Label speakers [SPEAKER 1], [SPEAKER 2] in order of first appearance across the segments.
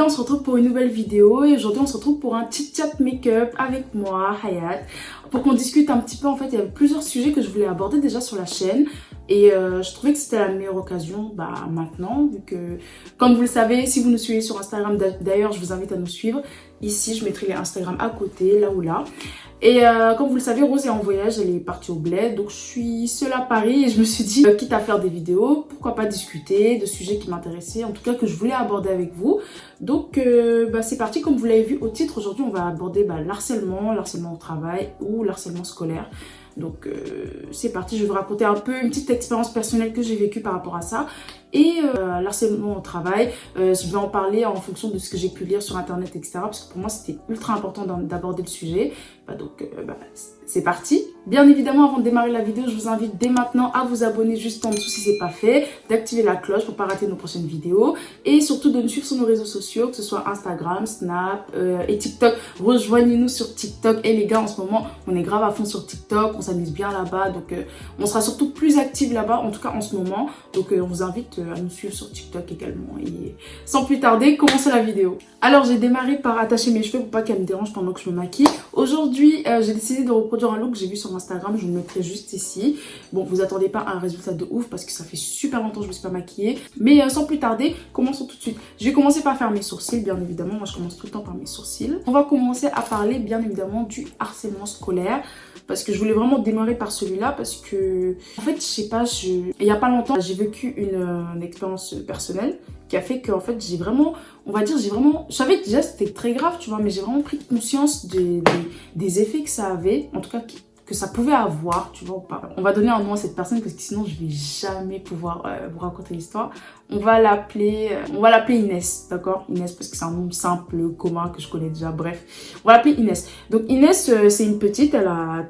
[SPEAKER 1] on se retrouve pour une nouvelle vidéo et aujourd'hui on se retrouve pour un chit-chat make-up avec moi, Hayat, pour qu'on discute un petit peu. En fait, il y avait plusieurs sujets que je voulais aborder déjà sur la chaîne et je trouvais que c'était la meilleure occasion maintenant, vu que, comme vous le savez, si vous nous suivez sur Instagram, d'ailleurs je vous invite à nous suivre. Ici, je mettrai Instagram à côté, là ou là. Et comme vous le savez, Rose est en voyage, elle est partie au bled, donc je suis seule à Paris et je me suis dit, quitte à faire des vidéos, pourquoi pas discuter de sujets qui m'intéressaient, en tout cas que je voulais aborder avec vous. Donc c'est parti, comme vous l'avez vu au titre, aujourd'hui on va aborder l'harcèlement au travail ou l'harcèlement scolaire. Donc c'est parti, je vais vous raconter un peu une petite expérience personnelle que j'ai vécue par rapport à ça. Et l'harcèlement au travail, je vais en parler en fonction de ce que j'ai pu lire sur internet, etc. Parce que pour moi c'était ultra important d'aborder le sujet. C'est parti. Bien évidemment, avant de démarrer la vidéo, je vous invite dès maintenant à vous abonner juste en dessous si c'est pas fait, d'activer la cloche pour pas rater nos prochaines vidéos et surtout de nous suivre sur nos réseaux sociaux, que ce soit Instagram, Snap et TikTok. Rejoignez-nous sur TikTok. Et les gars, en ce moment, on est grave à fond sur TikTok, on s'amuse bien là-bas, donc on sera surtout plus actifs là-bas, en tout cas en ce moment. Donc on vous invite à nous suivre sur TikTok également. Et sans plus tarder, commençons la vidéo. Alors j'ai démarré par attacher mes cheveux pour pas qu'elles me dérangent pendant que je me maquille. Aujourd'hui, j'ai décidé de reproduire un look que j'ai vu sur Instagram, je vous le mettrai juste ici. Bon, vous attendez pas un résultat de ouf parce que ça fait super longtemps que je me suis pas maquillée. Mais sans plus tarder, commençons tout de suite. Je vais commencer par faire mes sourcils, bien évidemment. Moi, je commence tout le temps par mes sourcils. On va commencer à parler, bien évidemment, du harcèlement scolaire. Parce que je voulais vraiment démarrer par celui-là parce que, en fait, je sais pas, il y a pas longtemps, j'ai vécu une expérience personnelle qui a fait que, en fait, j'ai vraiment, je savais déjà que c'était très grave, tu vois, mais j'ai vraiment pris conscience des effets que ça avait, en tout cas, que ça pouvait avoir, tu vois, ou pas. On va donner un nom à cette personne parce que sinon, je vais jamais pouvoir vous raconter l'histoire. On va l'appeler Inès, d'accord? Inès, parce que c'est un nom simple, commun, que je connais déjà, bref. On va l'appeler Inès. Donc, Inès, c'est une petite, elle a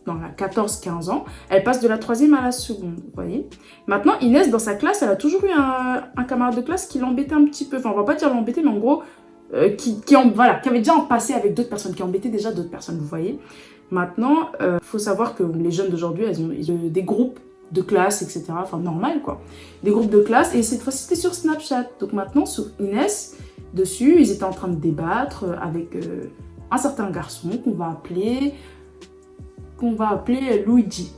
[SPEAKER 1] 14-15 ans. Elle passe de la 3e à la 2e, vous voyez. Maintenant, Inès, dans sa classe, elle a toujours eu un camarade de classe qui l'embêtait un petit peu. Enfin, on va pas dire l'embêter, mais en gros, qui avait déjà un passé avec d'autres personnes, qui embêtait déjà d'autres personnes, vous voyez. Maintenant, faut savoir que les jeunes d'aujourd'hui, ils ont des groupes de classe, etc. Enfin, normal, quoi. Des groupes de classe, et cette fois-ci, c'était sur Snapchat. Donc maintenant, sur Inès, dessus, ils étaient en train de débattre avec un certain garçon qu'on va appeler Luigi.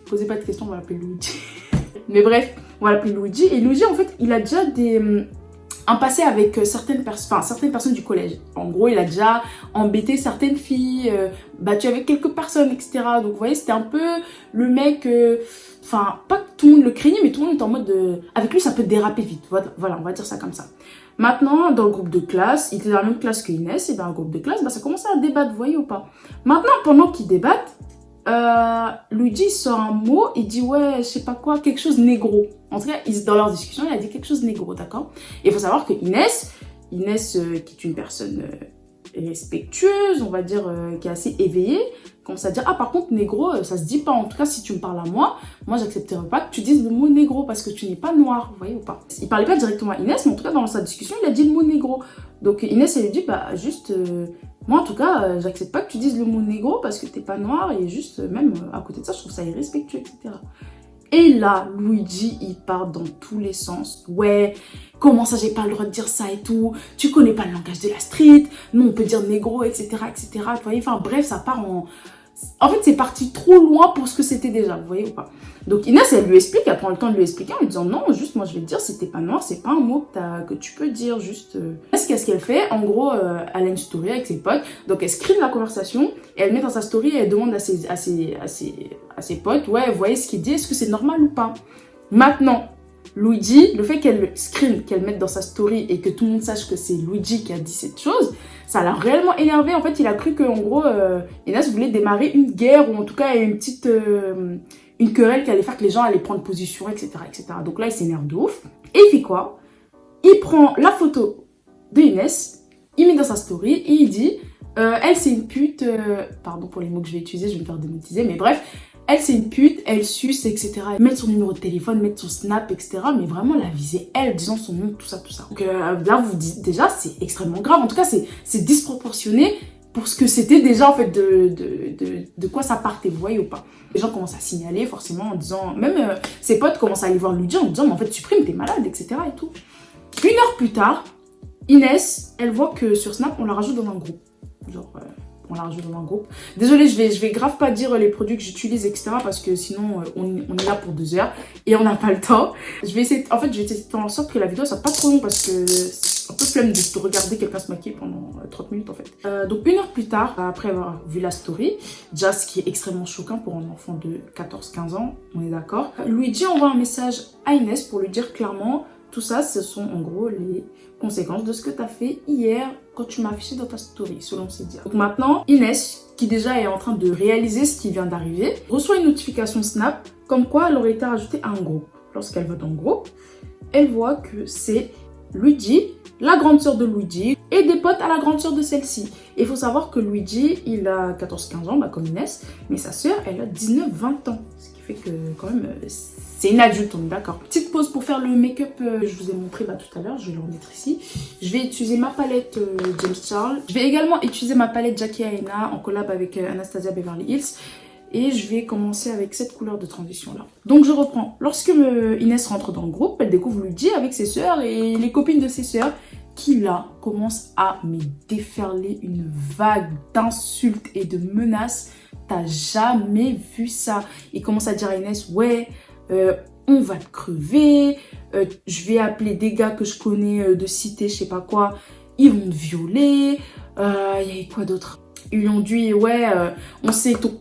[SPEAKER 1] Posez pas de questions, on va l'appeler Luigi. Mais bref, on va l'appeler Luigi. Et Luigi, en fait, il a déjà un passé avec certaines personnes du collège. En gros, il a déjà embêté certaines filles, battu avec quelques personnes, etc. Donc, vous voyez, c'était un peu le mec... pas que tout le monde le craignait, mais tout le monde était en mode... avec lui, ça peut déraper vite. Voilà, on va dire ça comme ça. Maintenant, dans le groupe de classe, il était dans la même classe que Inès, et dans le groupe de classe, ça commençait à débattre, vous voyez ou pas. Maintenant, pendant qu'ils débattent, Luigi sort un mot, il dit ouais, je sais pas quoi, quelque chose négro. En tout cas, dans leur discussion, il a dit quelque chose négro, d'accord? Et il faut savoir que Inès, qui est une personne respectueuse, on va dire, qui est assez éveillée, commence à dire ah par contre négro, ça se dit pas. En tout cas, si tu me parles à moi j'accepterai pas que tu dises le mot négro parce que tu n'es pas noir, vous voyez ou pas? Il parlait pas directement à Inès, mais en tout cas dans sa discussion, il a dit le mot négro. Donc Inès, elle lui dit moi en tout cas, j'accepte pas que tu dises le mot négro parce que t'es pas noir et juste même à côté de ça, je trouve ça irrespectueux, etc. Et là, Luigi, il part dans tous les sens. Ouais, comment ça, j'ai pas le droit de dire ça et tout. Tu connais pas le langage de la street. Nous, on peut dire négro, etc., etc. Vous voyez, enfin bref, ça part en... En fait, c'est parti trop loin pour ce que c'était déjà, vous voyez ou pas? Donc Inès, elle lui explique, elle prend le temps de lui expliquer en lui disant non, juste moi je vais te dire, si t'es pas noir, c'est pas un mot que tu peux dire, juste... Qu'est-ce qu'elle fait? En gros, elle a une story avec ses potes, donc elle screen la conversation, et elle met dans sa story et elle demande à ses potes, ouais, vous voyez ce qu'il dit, est-ce que c'est normal ou pas? Maintenant, Luigi, le fait qu'elle screen, qu'elle mette dans sa story et que tout le monde sache que c'est Luigi qui a dit cette chose, ça l'a réellement énervé. En fait, il a cru qu'en gros, Inès voulait démarrer une guerre ou en tout cas une querelle qui allait faire que les gens allaient prendre position, etc., etc. Donc là, il s'énerve de ouf. Et il fait quoi? Il prend la photo de Inès, il met dans sa story et il dit elle, c'est une pute. Pardon pour les mots que je vais utiliser, je vais me faire démonétiser, mais bref. Elle, c'est une pute, elle suce, etc. Mettre son numéro de téléphone, mettre son snap, etc. Mais vraiment la viser, elle, disant son nom, tout ça, tout ça. Donc là, vous dites déjà, c'est extrêmement grave. En tout cas, c'est disproportionné pour ce que c'était déjà, en fait, de quoi ça partait, vous voyez ou pas. Les gens commencent à signaler, forcément, en disant... Même ses potes commencent à aller voir Luigi en disant, mais en fait, supprime, t'es malade, etc. et tout. 1 heure plus tard, Inès, elle voit que sur Snap, on la rajoute dans un groupe. Genre, on la rajoute dans un groupe. Désolée, je vais grave pas dire les produits que j'utilise, etc. Parce que sinon, on est là pour 2 heures et on n'a pas le temps. Je vais essayer de faire en sorte que la vidéo soit pas trop longue parce que c'est un peu flemme de regarder quelqu'un se maquiller pendant 30 minutes en fait. Donc 1 heure plus tard, après avoir vu la story, déjà ce qui est extrêmement choquant pour un enfant de 14-15 ans, on est d'accord. Luigi envoie un message à Inès pour lui dire clairement, tout ça, ce sont en gros les conséquences de ce que tu as fait hier quand tu m'as affiché dans ta story, selon ses dires. Donc maintenant, Inès, qui déjà est en train de réaliser ce qui vient d'arriver, reçoit une notification Snap comme quoi elle aurait été rajoutée à un groupe. Lorsqu'elle va dans le groupe, elle voit que c'est Luigi, la grande sœur de Luigi, et des potes à la grande sœur de celle-ci. Et il faut savoir que Luigi, il a 14-15 ans, comme Inès, mais sa sœur, elle a 19-20 ans. Ce qui fait que quand même, c'est une adulte, on est d'accord. Petite pause pour faire le make-up que je vous ai montré tout à l'heure, je vais le remettre ici. Je vais utiliser ma palette James Charles. Je vais également utiliser ma palette Jackie Aina en collab avec Anastasia Beverly Hills. Et je vais commencer avec cette couleur de transition là. Donc je reprends. Lorsque Inès rentre dans le groupe, elle découvre Luigi avec ses sœurs et les copines de ses sœurs qui là commencent à me déferler une vague d'insultes et de menaces. T'as jamais vu ça. Ils commencent à dire à Inès, ouais, on va te crever, je vais appeler des gars que je connais de cité, je sais pas quoi, ils vont te violer, il y avait quoi d'autre? Ils lui ont dit, ouais,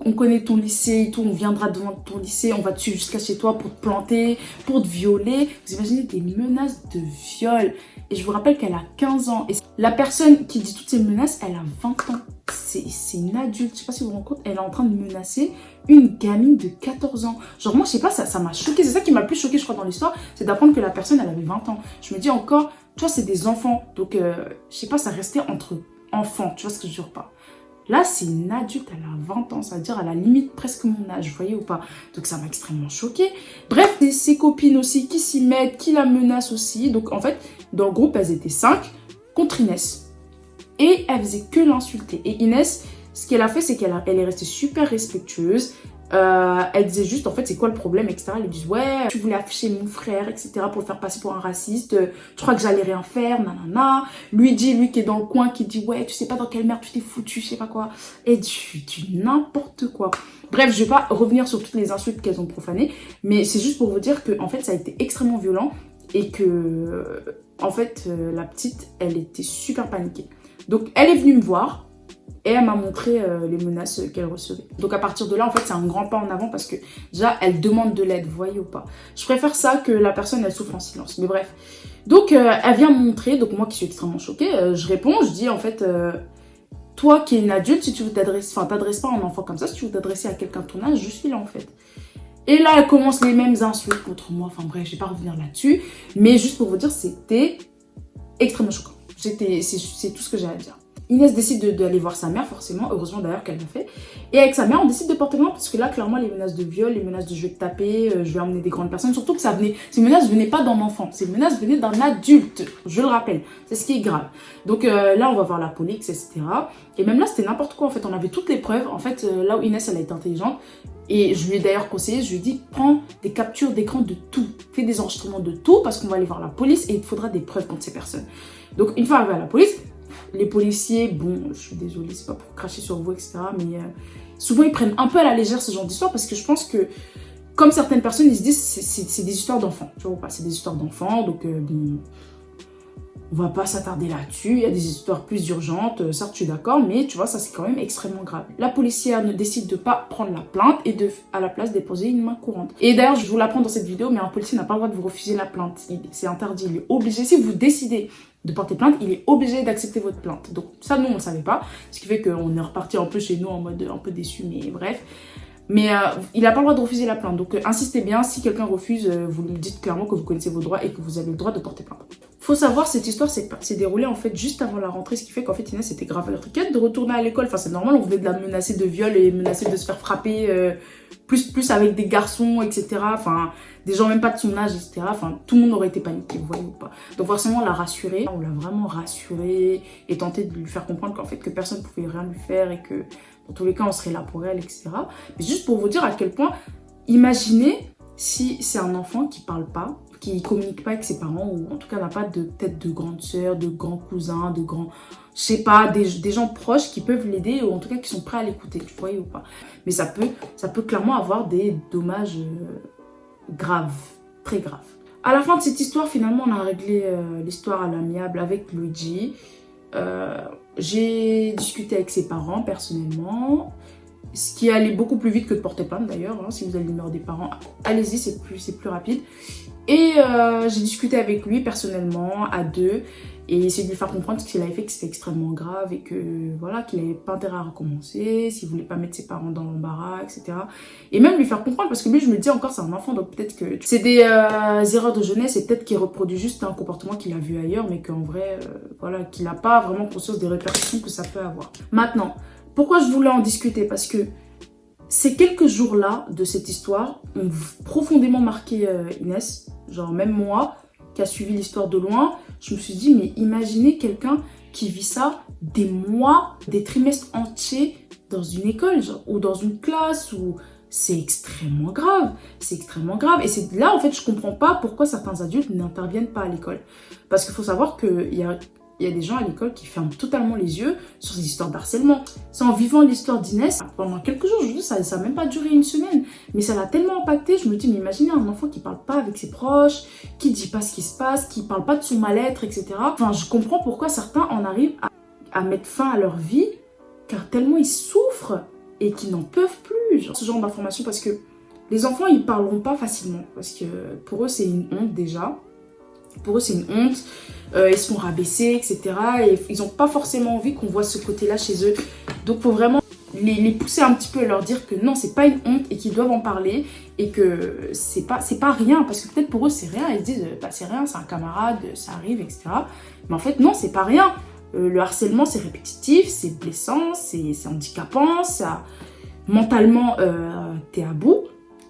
[SPEAKER 1] on connaît ton lycée et tout, on viendra devant ton lycée, on va te suivre jusqu'à chez toi pour te planter, pour te violer. Vous imaginez des menaces de viol. Et je vous rappelle qu'elle a 15 ans. Et la personne qui dit toutes ces menaces, elle a 20 ans. C'est une adulte. Je sais pas si vous vous rendez compte, elle est en train de menacer une gamine de 14 ans. Genre moi, je sais pas, ça m'a choqué. C'est ça qui m'a le plus choqué, je crois, dans l'histoire. C'est d'apprendre que la personne, elle avait 20 ans. Je me dis encore, tu vois, c'est des enfants. Donc, je sais pas, ça restait entre enfants. Tu vois ce que je veux dire pas? Là, c'est une adulte, elle a 20 ans, c'est-à-dire à la limite presque mon âge, vous voyez ou pas? Donc ça m'a extrêmement choquée. Bref, et ses copines aussi qui s'y mettent, qui la menacent aussi. Donc en fait, dans le groupe, elles étaient 5 contre Inès. Et elle faisait que l'insulter. Et Inès, ce qu'elle a fait, c'est qu'elle est restée super respectueuse. Elle disait juste, en fait, c'est quoi le problème, etc. Elle lui dit, ouais, tu voulais afficher mon frère, etc. pour le faire passer pour un raciste. Tu crois que j'allais rien faire, nanana. Lui qui est dans le coin, qui dit, ouais, tu sais pas dans quelle merde tu t'es foutu, je sais pas quoi. Et du n'importe quoi. Bref, je vais pas revenir sur toutes les insultes qu'elles ont profanées, mais c'est juste pour vous dire que, en fait, ça a été extrêmement violent et que, en fait, la petite, elle était super paniquée. Donc, elle est venue me voir. Et elle m'a montré les menaces qu'elle recevait. Donc à partir de là, en fait, c'est un grand pas en avant parce que déjà, elle demande de l'aide, vous voyez ou pas. Je préfère ça que la personne, elle souffre en silence. Mais bref. Donc, elle vient me montrer. Donc moi qui suis extrêmement choquée, je réponds. Je dis en fait, toi qui es une adulte, si tu veux t'adresser, enfin t'adresses pas à un enfant comme ça, si tu veux t'adresser à quelqu'un de ton âge, je suis là en fait. Et là, elle commence les mêmes insultes contre moi. Enfin bref, je vais pas revenir là-dessus. Mais juste pour vous dire, c'était extrêmement choquant. C'est tout ce que j'ai à dire. Inès décide d'aller voir sa mère, forcément, heureusement d'ailleurs qu'elle l'a fait. Et avec sa mère, on décide de porter plainte parce que là, clairement, les menaces de viol, les menaces de je vais te taper, je vais emmener des grandes personnes, surtout que ces menaces venaient pas d'un enfant, ces menaces venaient d'un adulte, je le rappelle. C'est ce qui est grave. Donc là, on va voir la police, etc. Et même là, c'était n'importe quoi en fait, on avait toutes les preuves. En fait, là où Inès, elle a été intelligente, et je lui ai d'ailleurs conseillé, je lui ai dit, prends des captures d'écran de tout, fais des enregistrements de tout parce qu'on va aller voir la police et il te faudra des preuves contre ces personnes. Donc une fois arrivé à la police, les policiers, bon, je suis désolée, c'est pas pour cracher sur vous, etc. Mais souvent, ils prennent un peu à la légère ce genre d'histoire parce que je pense que, comme certaines personnes, ils se disent c'est des histoires d'enfants. Tu vois pas, c'est des histoires d'enfants, donc bon, on va pas s'attarder là-dessus. Il y a des histoires plus urgentes, certes, je suis d'accord, mais tu vois, ça c'est quand même extrêmement grave. La policière ne décide de pas prendre la plainte et à la place, déposer une main courante. Et d'ailleurs, je vous l'apprends dans cette vidéo, mais un policier n'a pas le droit de vous refuser la plainte. C'est interdit, il est obligé. Si vous décidez de porter plainte, il est obligé d'accepter votre plainte. Donc ça, nous, on ne savait pas. Ce qui fait qu'on est reparti un peu chez nous en mode un peu déçu, mais bref. Mais il n'a pas le droit de refuser la plainte. Donc insistez bien, si quelqu'un refuse, vous lui dites clairement que vous connaissez vos droits et que vous avez le droit de porter plainte. Faut savoir, cette histoire s'est déroulée en fait juste avant la rentrée, ce qui fait qu'en fait Inès était grave inquiète de retourner à l'école. Enfin c'est normal, on venait de la menacer de viol et menacer de se faire frapper plus avec des garçons, etc. Enfin des gens même pas de son âge, etc. Enfin tout le monde aurait été paniqué, vous voyez ou pas. Donc forcément on l'a rassurée, on l'a vraiment rassurée et tenté de lui faire comprendre qu'en fait que personne ne pouvait rien lui faire et que dans tous les cas on serait là pour elle, etc. Mais juste pour vous dire à quel point, imaginez si c'est un enfant qui parle pas, qui communique pas avec ses parents, ou en tout cas n'a pas peut-être de grande sœur, de grands cousins, de grands, je sais pas, des gens proches qui peuvent l'aider, ou en tout cas qui sont prêts à l'écouter, tu vois, ou pas. Mais ça peut clairement avoir des dommages graves, très graves. À la fin de cette histoire, finalement, on a réglé l'histoire à l'amiable avec Luigi. J'ai discuté avec ses parents personnellement, ce qui allait beaucoup plus vite que de porter plainte d'ailleurs. Hein. Si vous avez le numéro des parents, allez-y, c'est plus rapide. Et j'ai discuté avec lui personnellement, à deux, et essayé de lui faire comprendre ce qu'il avait fait, que c'était extrêmement grave et que voilà, qu'il n'avait pas intérêt à recommencer, s'il voulait pas mettre ses parents dans l'embarras, etc. Et même lui faire comprendre, parce que lui, je me dis encore, c'est un enfant, donc peut-être que c'est des erreurs de jeunesse et peut-être qu'il reproduit juste un comportement qu'il a vu ailleurs, mais qu'en vrai, voilà, qu'il n'a pas vraiment conscience des répercussions que ça peut avoir. Maintenant, pourquoi je voulais en discuter? Parce que ces quelques jours-là de cette histoire ont profondément marqué Inès. Genre même moi, qui a suivi l'histoire de loin, je me suis dit, mais imaginez quelqu'un qui vit ça des mois, des trimestres entiers dans une école, genre, ou dans une classe, ou... C'est extrêmement grave, c'est extrêmement grave. Et c'est là, en fait, je comprends pas pourquoi certains adultes n'interviennent pas à l'école. Parce qu'il faut savoir qu'il y a des gens à l'école qui ferment totalement les yeux sur ces histoires d'harcèlement. C'est en vivant l'histoire d'Inès, pendant quelques jours, je dis, ça n'a même pas duré une semaine, mais ça l'a tellement impacté. Je me dis, mais imaginez un enfant qui parle pas avec ses proches, qui dit pas ce qui se passe, qui parle pas de son mal-être, etc. Enfin, je comprends pourquoi certains en arrivent à mettre fin à leur vie, car tellement ils souffrent et qu'ils n'en peuvent plus. Genre, ce genre d'informations, parce que les enfants, ils parleront pas facilement, parce que pour eux, c'est une honte déjà. Pour eux, c'est une honte, ils se font rabaisser, etc. Et ils n'ont pas forcément envie qu'on voit ce côté-là chez eux. Donc, il faut vraiment les pousser un petit peu et leur dire que non, c'est pas une honte et qu'ils doivent en parler et que c'est pas rien. Parce que peut-être pour eux, c'est rien. Ils se disent, bah, c'est rien, c'est un camarade, ça arrive, etc. Mais en fait, non, c'est pas rien. Le harcèlement, c'est répétitif, c'est blessant, c'est handicapant, ça... Mentalement, t'es à bout.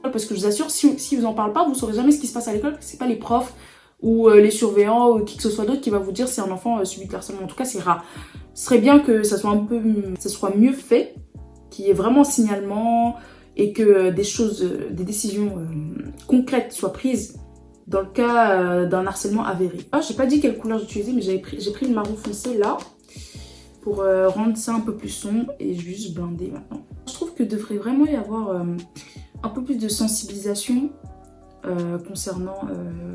[SPEAKER 1] Parce que je vous assure, si vous en parlez pas, vous saurez jamais ce qui se passe à l'école. C'est pas les profs ou les surveillants ou qui que ce soit d'autre qui va vous dire si un enfant subit de harcèlement. En tout cas, c'est rare. Ce serait bien que ça soit mieux fait, qu'il y ait vraiment un signalement et que des décisions concrètes soient prises dans le cas d'un harcèlement avéré. Ah, j'ai pas dit quelle couleur j'utilisais, mais j'ai pris le marron foncé là pour rendre ça un peu plus sombre et juste blinder maintenant. Je trouve que devrait vraiment y avoir un peu plus de sensibilisation concernant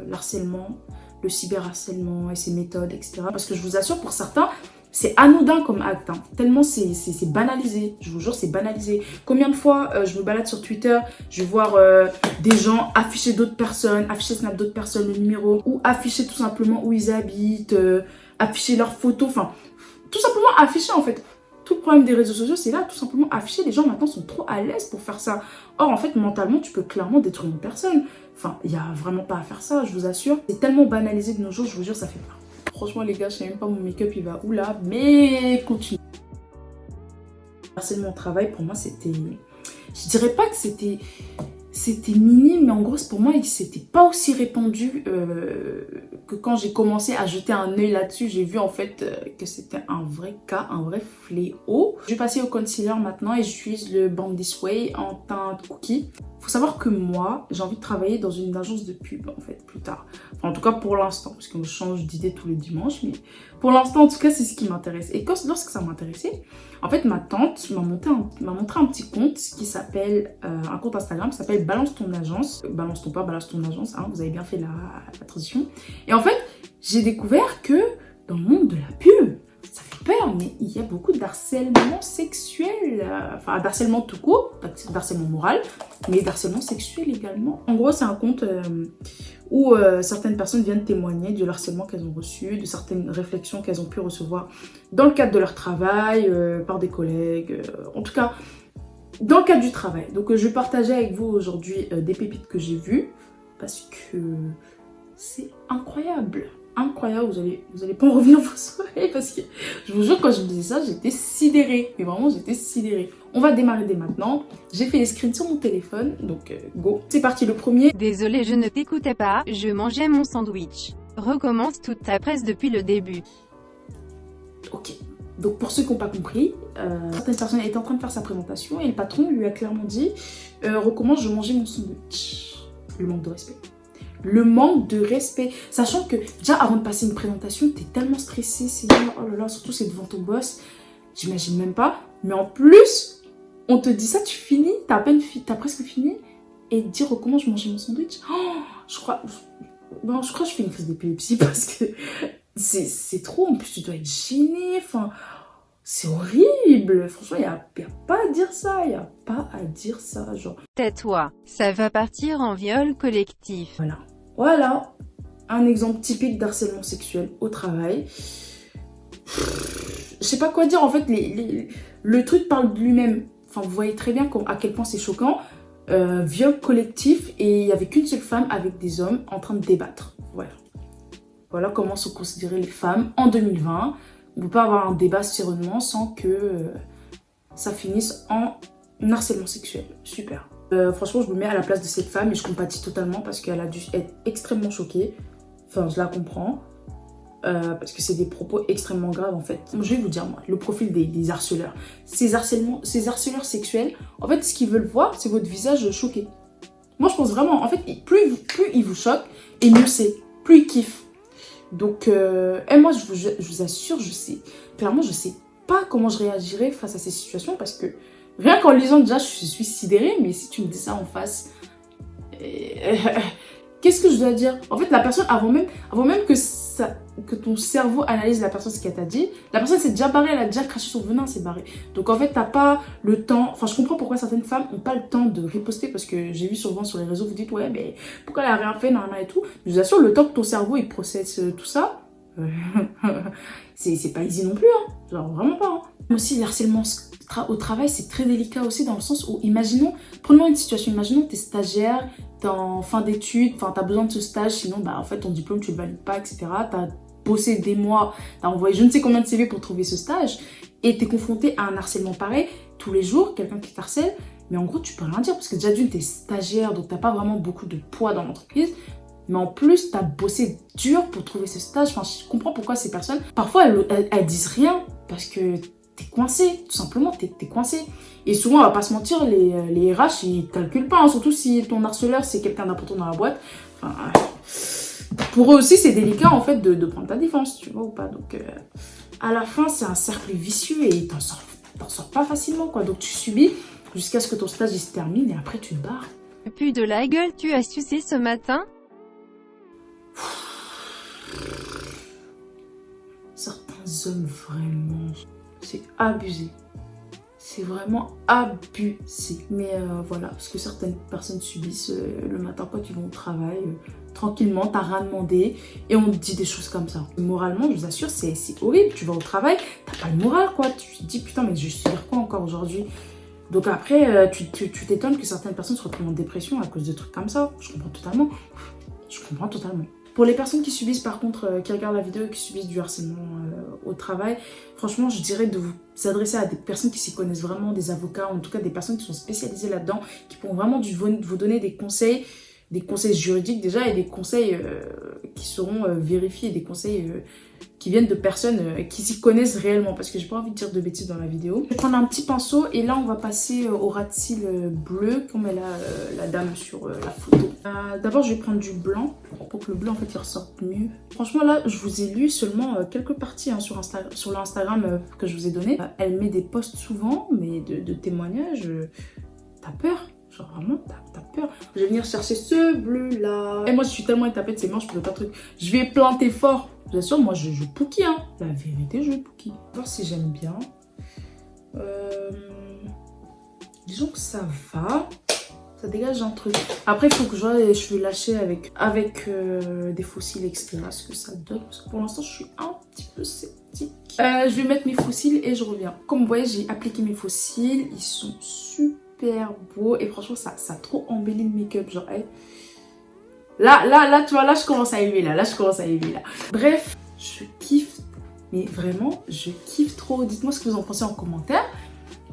[SPEAKER 1] l'harcèlement, le cyberharcèlement et ses méthodes, etc. Parce que je vous assure, pour certains, c'est anodin comme acte, hein. Tellement c'est banalisé, je vous jure, c'est banalisé. Combien de fois je me balade sur Twitter, je vais voir des gens afficher d'autres personnes, afficher snap d'autres personnes, le numéro, ou afficher tout simplement où ils habitent, afficher leurs photos, enfin, tout simplement afficher en fait. Tout le problème des réseaux sociaux, c'est là, tout simplement afficher. Les gens maintenant sont trop à l'aise pour faire ça. Or, en fait, mentalement, tu peux clairement détruire une personne. Enfin, il n'y a vraiment pas à faire ça, je vous assure. C'est tellement banalisé de nos jours, je vous jure, ça fait peur. Franchement, les gars, je sais même pas mon make-up, il va où là, mais continue. Harcèlement au travail, pour moi, c'était... Je dirais pas que c'était minime, mais en gros, pour moi, c'était pas aussi répandu que quand j'ai commencé à jeter un œil là-dessus. J'ai vu en fait que c'était un vrai cas, un vrai fléau. Je vais passer au concealer maintenant et j'utilise le Born This Way en teinte cookie. Faut savoir que moi, j'ai envie de travailler dans une agence de pub en fait plus tard. Enfin, en tout cas pour l'instant, parce qu'on change d'idée tous les dimanches, mais pour l'instant en tout cas c'est ce qui m'intéresse. Et lorsque ça m'intéressait, en fait ma tante m'a montré un petit compte qui s'appelle, un compte Instagram qui s'appelle Balance ton agence. Balance ton pas, balance ton agence, hein, vous avez bien fait la transition. Et en fait, j'ai découvert que dans le monde de la pub, ça fait peur, mais il y a beaucoup d'harcèlement sexuel, enfin d'harcèlement tout court, d'harcèlement moral, mais d'harcèlement sexuel également. En gros, c'est un compte où certaines personnes viennent témoigner du harcèlement qu'elles ont reçu, de certaines réflexions qu'elles ont pu recevoir dans le cadre de leur travail, par des collègues, en tout cas dans le cadre du travail. Donc je vais partager avec vous aujourd'hui des pépites que j'ai vues, parce que c'est incroyable. Incroyable, vous allez pas en revenir vos soirées, parce que je vous jure, quand je me disais ça, j'étais sidérée. Mais vraiment, j'étais sidérée. On va démarrer dès maintenant. J'ai fait les screens sur mon téléphone, donc go. C'est parti, le premier.
[SPEAKER 2] Désolé, je ne t'écoutais pas, je mangeais mon sandwich. Recommence toute ta presse depuis le début.
[SPEAKER 1] Ok. Donc pour ceux qui n'ont pas compris, certaines personnes étaient en train de faire sa présentation et le patron lui a clairement dit recommence, je mangeais mon sandwich. Le manque de respect. Le manque de respect. Sachant que déjà avant de passer une présentation, t'es tellement stressé, c'est oh là là, surtout c'est devant ton boss. J'imagine même pas. Mais en plus, on te dit ça, tu finis, t'as presque fini. Et dire comment je mangeais mon sandwich. Oh, je crois que je fais une crise d'épilepsie parce que c'est trop. En plus, tu dois être gêné. Enfin, c'est horrible. Franchement, il n'y a pas à dire ça. Il n'y a pas à dire ça. Genre.
[SPEAKER 2] Tais-toi, ça va partir en viol collectif.
[SPEAKER 1] Voilà. Un exemple typique d'harcèlement sexuel au travail. Je sais pas quoi dire. En fait, le truc parle de lui-même. Enfin, vous voyez très bien à quel point c'est choquant. Viol collectif et il n'y avait qu'une seule femme avec des hommes en train de débattre. Voilà comment sont considérées les femmes en 2020. On ne peut pas avoir un débat sereinement sans que ça finisse en harcèlement sexuel. Super. Franchement, je me mets à la place de cette femme et je compatis totalement parce qu'elle a dû être extrêmement choquée. Enfin, je la comprends. Parce que c'est des propos extrêmement graves en fait. Je vais vous dire moi, le profil des harceleurs. Ces harceleurs sexuels, en fait ce qu'ils veulent voir c'est votre visage choqué. Moi je pense vraiment, en fait plus ils vous choquent et mieux c'est, plus ils kiffent. Donc et moi je vous assure, clairement je sais pas comment je réagirais face à ces situations parce que rien qu'en lisant déjà je suis sidérée, mais si tu me dis ça en face... Qu'est-ce que je dois dire? En fait, la personne, avant même que ton cerveau analyse la personne, ce qu'elle t'a dit, la personne s'est déjà barrée, elle a déjà craché son venin, c'est barré. Donc en fait, t'as pas le temps, enfin je comprends pourquoi certaines femmes n'ont pas le temps de riposter, parce que j'ai vu souvent sur les réseaux, vous dites, ouais, mais pourquoi elle a rien fait, nan, nan, et tout. Je vous assure, le temps que ton cerveau, il processe tout ça, c'est pas easy non plus, hein. Genre vraiment pas. Hein. Aussi, le harcèlement au travail, c'est très délicat aussi dans le sens où, prenons une situation, imaginons que t'es stagiaire, t'es en fin d'études, enfin t'as besoin de ce stage, sinon bah en fait ton diplôme tu le valides pas, etc. T'as bossé des mois, t'as envoyé je ne sais combien de CV pour trouver ce stage, et t'es confronté à un harcèlement pareil, tous les jours, quelqu'un qui t'harcèle, mais en gros tu peux rien dire, parce que déjà d'une t'es stagiaire, donc t'as pas vraiment beaucoup de poids dans l'entreprise, mais en plus t'as bossé dur pour trouver ce stage, enfin je comprends pourquoi ces personnes, parfois elles disent rien, parce que t'es coincé, tout simplement, t'es coincé. Et souvent, on va pas se mentir, les RH, ils calculent pas, hein, surtout si ton harceleur, c'est quelqu'un d'important dans la boîte. Enfin, pour eux aussi, c'est délicat, en fait, de prendre ta défense, tu vois, ou pas. Donc, à la fin, c'est un cercle vicieux et t'en sors pas facilement, quoi. Donc, tu subis jusqu'à ce que ton stage, il se termine et après, tu te barres.
[SPEAKER 2] Plus de la gueule, tu as sucé ce matin?
[SPEAKER 1] Certains hommes, vraiment... C'est abusé. C'est vraiment abusé. Mais voilà, parce que certaines personnes subissent le matin quand ils vont au travail, tranquillement, t'as rien demandé, et on te dit des choses comme ça. Moralement, je vous assure, c'est horrible. Tu vas au travail, t'as pas le moral, quoi. Tu te dis, putain, mais je suis quoi encore aujourd'hui? Donc après, tu t'étonnes que certaines personnes se retrouvent en dépression à cause de trucs comme ça. Je comprends totalement. Je comprends totalement. Pour les personnes qui subissent par contre, qui regardent la vidéo et qui subissent du harcèlement au travail, franchement je dirais de vous adresser à des personnes qui s'y connaissent vraiment, des avocats, en tout cas des personnes qui sont spécialisées là-dedans, qui pourront vraiment vous donner des conseils juridiques déjà et des conseils qui seront vérifiés, des conseils qui viennent de personnes qui s'y connaissent réellement, parce que j'ai pas envie de dire de bêtises dans la vidéo. Je vais prendre un petit pinceau et là on va passer au ras de cils bleu comme elle a la dame sur la photo. D'abord je vais prendre du blanc pour que le bleu en fait il ressorte mieux. Franchement là je vous ai lu seulement quelques parties hein, sur l'Instagram que je vous ai donné. Elle met des posts souvent mais de témoignages, t'as peur. Genre vraiment, t'as peur. Je vais venir chercher ce bleu là. Et moi je suis tellement étapée de ces manches, je peux pas truc. Je vais planter fort. Bien sûr, moi je pouquille hein. La vérité, je pouquille. On va voir si j'aime bien. Disons que ça va. Ça dégage un truc. Après, il faut que je vois les cheveux lâchés avec des fossiles, etc. Ce que ça donne. Parce que pour l'instant, je suis un petit peu sceptique. Je vais mettre mes fossiles et je reviens. Comme vous voyez, j'ai appliqué mes fossiles. Ils sont super beaux. Et franchement, ça a trop embelli le make-up. Genre, hey. Là, tu vois, là, je commence à aimer. Là, je commence à aimer. Là. Bref, je kiffe. Mais vraiment, je kiffe trop. Dites-moi ce que vous en pensez en commentaire.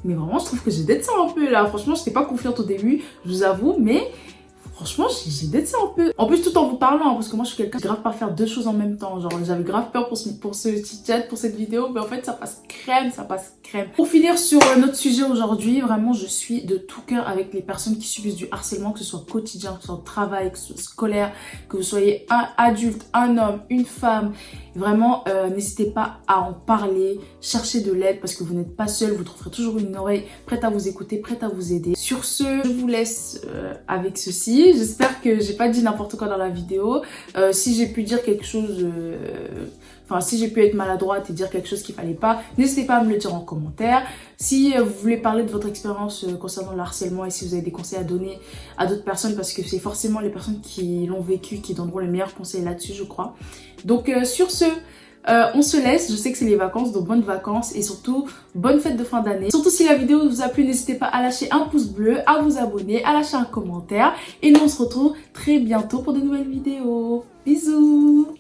[SPEAKER 1] Mais vraiment, je trouve que j'ai d'être ça un peu là. Franchement, je n'étais pas confiante au début, je vous avoue. Mais Franchement, j'ai d'être ça un peu. En plus, tout en vous parlant, hein, parce que moi, je suis quelqu'un qui grave pas faire deux choses en même temps. Genre, j'avais grave peur pour ce petit chat, pour cette vidéo, mais en fait, ça passe crème, ça passe crème. Pour finir sur notre sujet aujourd'hui, vraiment, je suis de tout cœur avec les personnes qui subissent du harcèlement, que ce soit quotidien, que ce soit au travail, que ce soit scolaire, que vous soyez un adulte, un homme, une femme. Vraiment, n'hésitez pas à en parler, chercher de l'aide parce que vous n'êtes pas seul, vous trouverez toujours une oreille prête à vous écouter, prête à vous aider. Sur ce, je vous laisse avec ceci. J'espère que j'ai pas dit n'importe quoi dans la vidéo. Si j'ai pu dire quelque chose, enfin si j'ai pu être maladroite et dire quelque chose qu'il fallait pas, n'hésitez pas à me le dire en commentaire. Si vous voulez parler de votre expérience concernant le harcèlement et si vous avez des conseils à donner à d'autres personnes, parce que c'est forcément les personnes qui l'ont vécu qui donneront les meilleurs conseils là-dessus, je crois. Donc sur ce, on se laisse, je sais que c'est les vacances, donc bonnes vacances et surtout bonne fête de fin d'année. Surtout si la vidéo vous a plu, n'hésitez pas à lâcher un pouce bleu, à vous abonner, à lâcher un commentaire et nous on se retrouve très bientôt pour de nouvelles vidéos. Bisous.